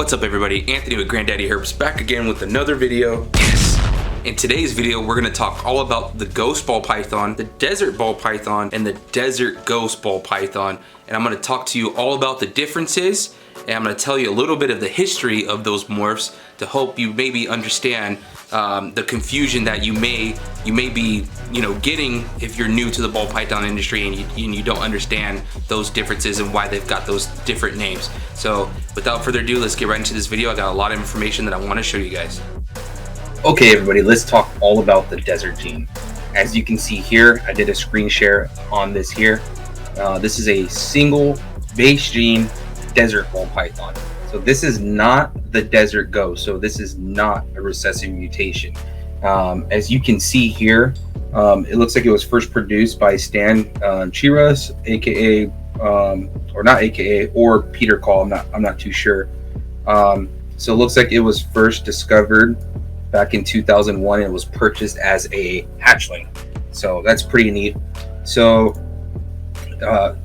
What's up everybody, Anthony with grand.daddy.herps back again with another video. Yes! In today's video, we're gonna talk all about the ghost ball python, the desert ball python, and the desert ghost ball python. And I'm gonna talk to you all about the differences, and I'm gonna tell you a little bit of the history of those morphs to help you maybe understand the confusion that you may be getting if you're new to the ball python industry and you don't understand those differences and why they've got those different names. So without further ado, let's get right into this video. I got a lot of information that I want to show you guys. Okay everybody, let's talk all about the desert gene. As you can see here, I did a screen share on this here. This is a single base gene desert ball python. So this is not the desert ghost. So this is not a recessive mutation. As you can see here, it looks like it was first produced by Stan Chiras, aka or not AKA, or Peter Call. I'm not too sure. So it looks like it was first discovered back in 2001 and was purchased as a hatchling. So that's pretty neat. So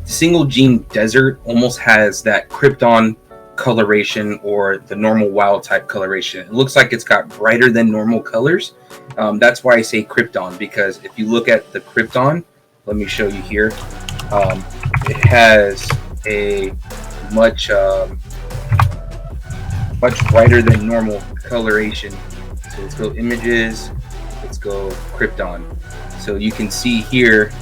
single gene desert almost has that krypton coloration or the normal wild type coloration. It looks like it's got brighter than normal colors. That's why I say krypton, because if you look at the krypton, let me show you here, it has a much brighter than normal coloration. So let's go images, let's go krypton. So you can see here,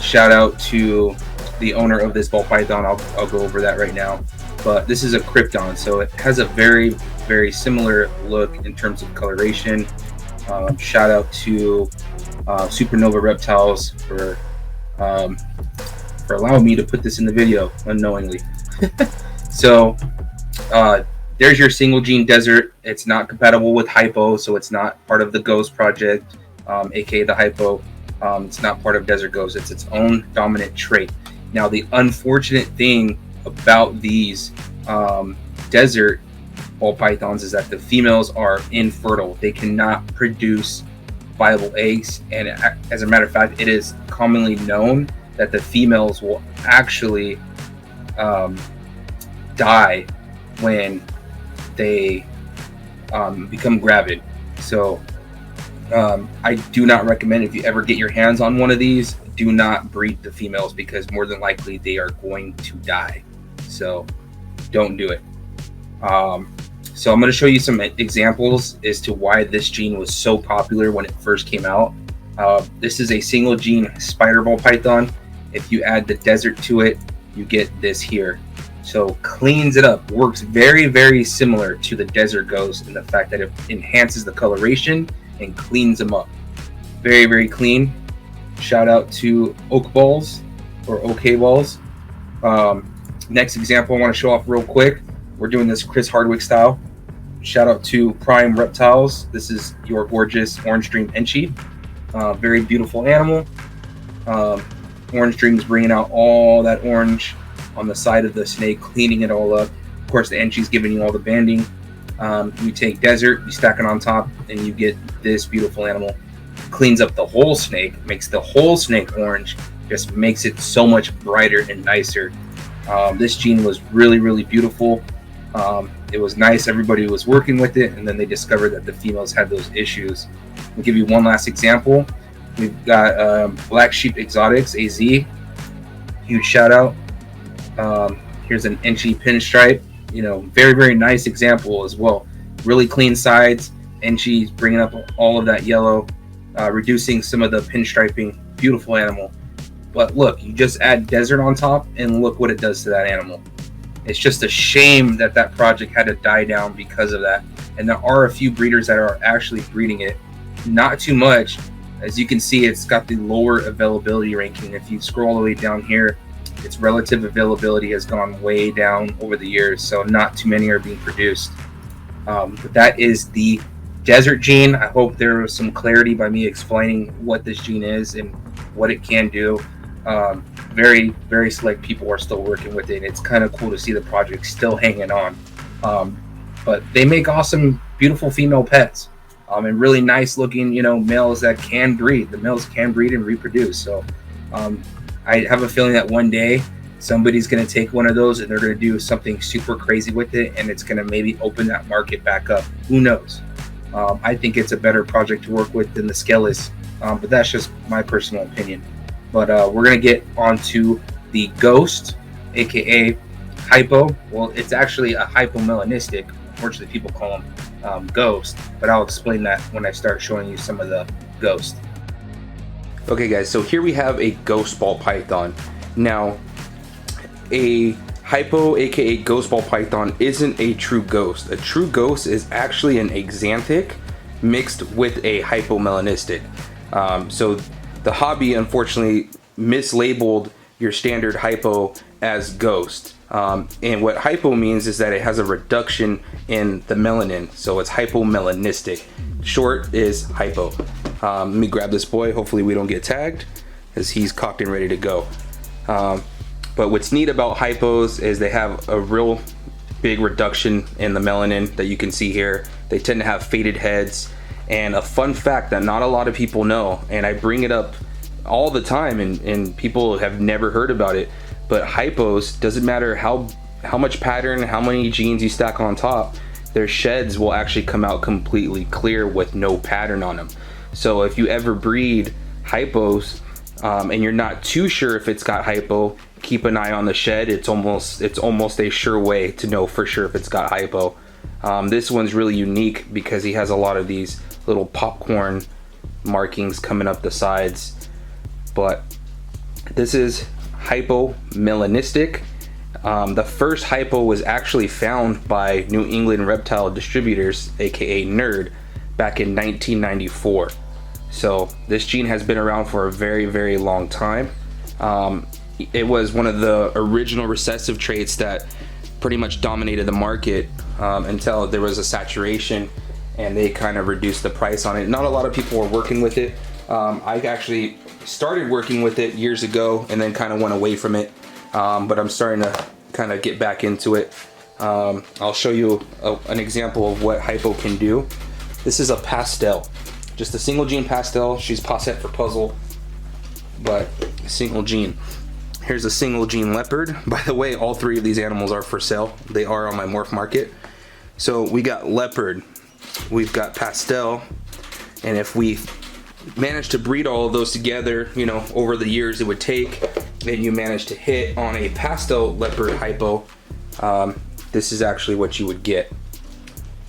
shout out to the owner of this ball python. I'll go over that right now, but this is a krypton, so it has a very similar look in terms of coloration. Shout out to Supernova Reptiles for allowing me to put this in the video unknowingly. So there's your single gene desert. It's not compatible with hypo, so it's not part of the ghost project, aka the hypo. It's not part of desert ghost. It's its own dominant trait. Now, the unfortunate thing about these desert ball pythons is that the females are infertile. They cannot produce viable eggs, and as a matter of fact, it is commonly known that the females will actually die when they become gravid. So I do not recommend, if you ever get your hands on one of these, do not breed the females, because more than likely they are going to die. So don't do it. So I'm going to show you some examples as to why this gene was so popular when it first came out. This is a single gene spider ball python. If you add the desert to it, you get this here. So cleans it up, works very similar to the desert ghost in the fact that it enhances the coloration and cleans them up. Very clean. Shout out to Oak Balls or OK Balls. Next example I want to show off real quick. We're doing this Chris Hardwick style. Shout out to Prime Reptiles. This is your gorgeous Orange Dream Enchi. Very beautiful animal. Orange Dream is bringing out all that orange on the side of the snake, cleaning it all up. Of course, the Enchi's giving you all the banding. You take desert, you stack it on top, and you get this beautiful animal. Cleans up the whole snake, makes the whole snake orange, just makes it so much brighter and nicer. This gene was really beautiful. It was nice, everybody was working with it, and then they discovered that the females had those issues. I'll give you one last example. We've got Black Sheep Exotics, AZ. Huge shout out. Here's an Enchi pinstripe. Very nice example as well. Really clean sides. Enchi's bringing up all of that yellow, reducing some of the pinstriping. Beautiful animal. But look, you just add desert on top and look what it does to that animal. It's just a shame that that project had to die down because of that. And there are a few breeders that are actually breeding it. Not too much. As you can see, it's got the lower availability ranking. If you scroll all the way down here, its relative availability has gone way down over the years, so not too many are being produced. But that is the desert gene. I hope there was some clarity by me explaining what this gene is and what it can do. Very select people are still working with it, and it's kind of cool to see the project still hanging on. But they make awesome, beautiful female pets, and really nice looking, males that can breed. The males can breed and reproduce. So I have a feeling that one day Somebody's going to take one of those and they're going to do something super crazy with it, and it's going to maybe open that market back up. Who knows? I think it's a better project to work with than the Skellis, but that's just my personal opinion. But we're going to get onto the Ghost, aka Hypo. Well, it's actually a hypomelanistic. Unfortunately, people call them Ghost, but I'll explain that when I start showing you some of the Ghost. Okay guys, so here we have a ghost ball python. Now, a hypo, aka ghost ball python, isn't a true ghost. A true ghost is actually an axanthic mixed with a hypomelanistic. So the hobby unfortunately mislabeled your standard hypo as ghost. And what hypo means is that it has a reduction in the melanin, so it's hypomelanistic. Short is hypo. Let me grab this boy. Hopefully we don't get tagged, as he's cocked and ready to go. But what's neat about hypos is they have a real big reduction in the melanin that you can see here. They tend to have faded heads. And a fun fact that not a lot of people know, and I bring it up all the time, and people have never heard about it, but hypos, doesn't matter how much pattern, how many genes you stack on top, their sheds will actually come out completely clear with no pattern on them. So if you ever breed hypos and you're not too sure if it's got hypo, keep an eye on the shed. It's almost a sure way to know for sure if it's got hypo. This one's really unique because he has a lot of these little popcorn markings coming up the sides. But this is hypomelanistic. The first hypo was actually found by New England Reptile Distributors, aka NERD, back in 1994. So this gene has been around for a very, very long time. It was one of the original recessive traits that pretty much dominated the market until there was a saturation and they kind of reduced the price on it. Not a lot of people were working with it. I actually started working with it years ago and then kind of went away from it. But I'm starting to kind of get back into it. I'll show you an example of what hypo can do. This is a pastel, just a single gene pastel. She's posset for puzzle, but single gene. Here's a single gene leopard. By the way, all three of these animals are for sale. They are on my morph market. So we got leopard, we've got pastel, and if we manage to breed all of those together, you know, over the years it would take, and you manage to hit on a pastel leopard hypo, this is actually what you would get.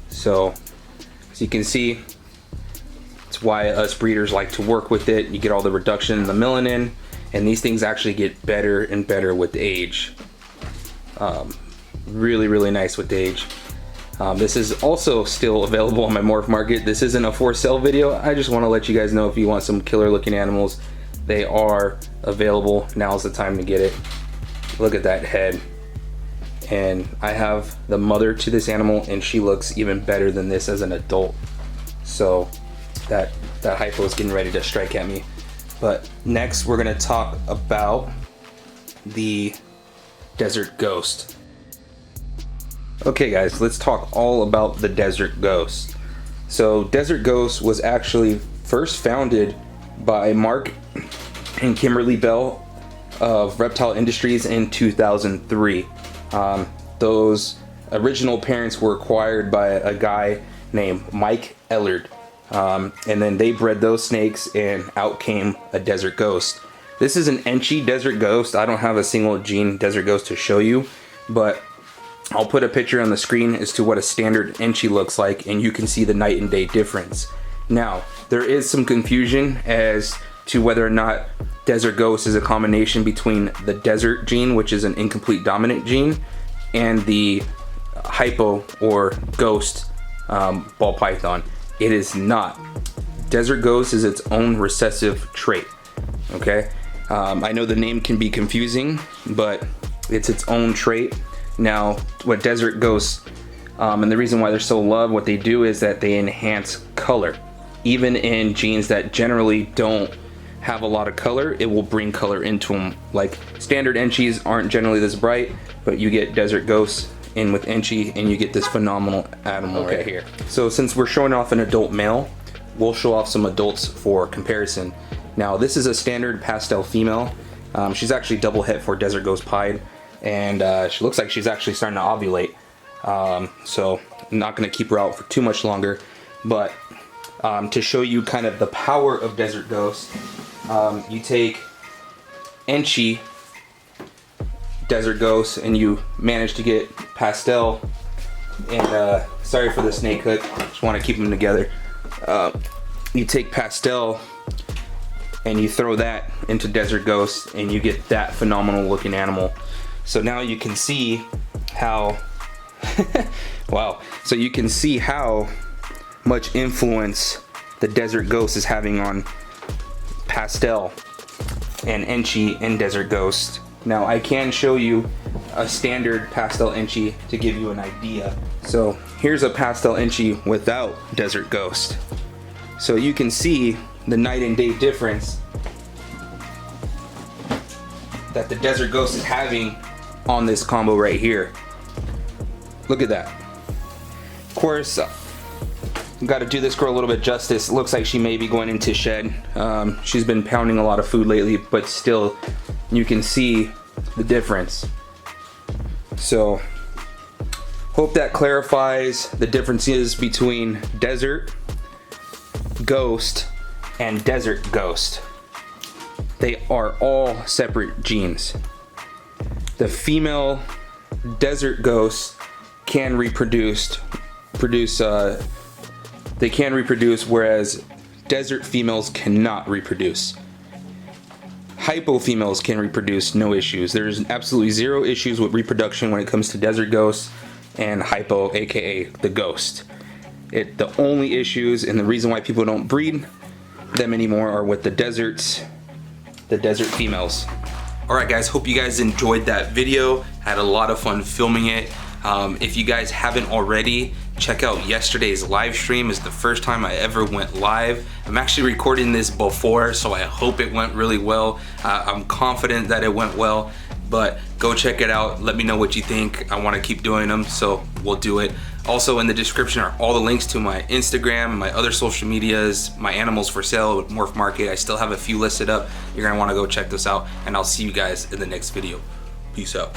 So as you can see, it's why us breeders like to work with it. You get all the reduction in the melanin, and these things actually get better and better with age. Really, really nice with age. This is also still available on my morph market. This isn't a for sale video. I just want to let you guys know if you want some killer looking animals, they are available. Now's the time to get it. Look at that head. And I have the mother to this animal, and she looks even better than this as an adult. So that hypo is getting ready to strike at me. But next we're gonna talk about the Desert Ghost. Okay guys, let's talk all about the Desert Ghost. So Desert Ghost was actually first founded by Mark and Kimberly Bell of Reptile Industries in 2003. Those original parents were acquired by a guy named Mike Ellard. And then they bred those snakes, and out came a Desert Ghost. This is an Enchi Desert Ghost. I don't have a single gene Desert Ghost to show you, but I'll put a picture on the screen as to what a standard Enchi looks like, and you can see the night and day difference. Now, there is some confusion as to whether or not Desert Ghost is a combination between the Desert gene, which is an incomplete dominant gene, and the Hypo or Ghost ball python. It is not. Desert Ghost is its own recessive trait. Okay, I know the name can be confusing, but it's its own trait. Now, what Desert Ghosts, and the reason why they're so loved, what they do is that they enhance color. Even in genes that generally don't have a lot of color, it will bring color into them. Like standard Enchis aren't generally this bright, but you get Desert Ghosts in with Enchi and you get this phenomenal animal right here. So since we're showing off an adult male, we'll show off some adults for comparison. Now this is a standard pastel female, She's actually double het for Desert Ghost Pied, and she looks like she's actually starting to ovulate. So I'm not going to keep her out for too much longer, but to show you kind of the power of Desert Ghost, you take Enchi Desert Ghost and you manage to get Pastel, and sorry for the snake hook, just want to keep them together. You take Pastel and you throw that into Desert Ghost and you get that phenomenal looking animal. So now you can see how wow, so you can see how much influence the Desert Ghost is having on Pastel and Enchi and Desert Ghost. Now I can show you a standard Pastel Enchi to give you an idea. So here's a Pastel Enchi without Desert Ghost. So you can see the night and day difference that the Desert Ghost is having on this combo right here. Look at that. Of course, got to do this girl a little bit justice. It looks like she may be going into shed. She's been pounding a lot of food lately, but still you can see the difference. So hope that clarifies the differences between Desert Ghost and Desert Ghost. They are all separate genes. The female Desert Ghost can reproduce, whereas desert females cannot reproduce. Hypo females can reproduce, no issues. There's absolutely zero issues with reproduction when it comes to Desert Ghost and Hypo, aka the Ghost. The only issues and the reason why people don't breed them anymore are with the desert females. Alright guys, hope you guys enjoyed that video. Had a lot of fun filming it. If you guys haven't already, check out yesterday's live stream. It's the first time I ever went live. I'm actually recording this before, so I hope it went really well. I'm confident that it went well, but go check it out. Let me know what you think. I want to keep doing them, so we'll do it. Also in the description are all the links to my Instagram, my other social medias, my animals for sale with Morph Market. I still have a few listed up. You're gonna want to go check this out, and I'll see you guys in the next video. Peace out.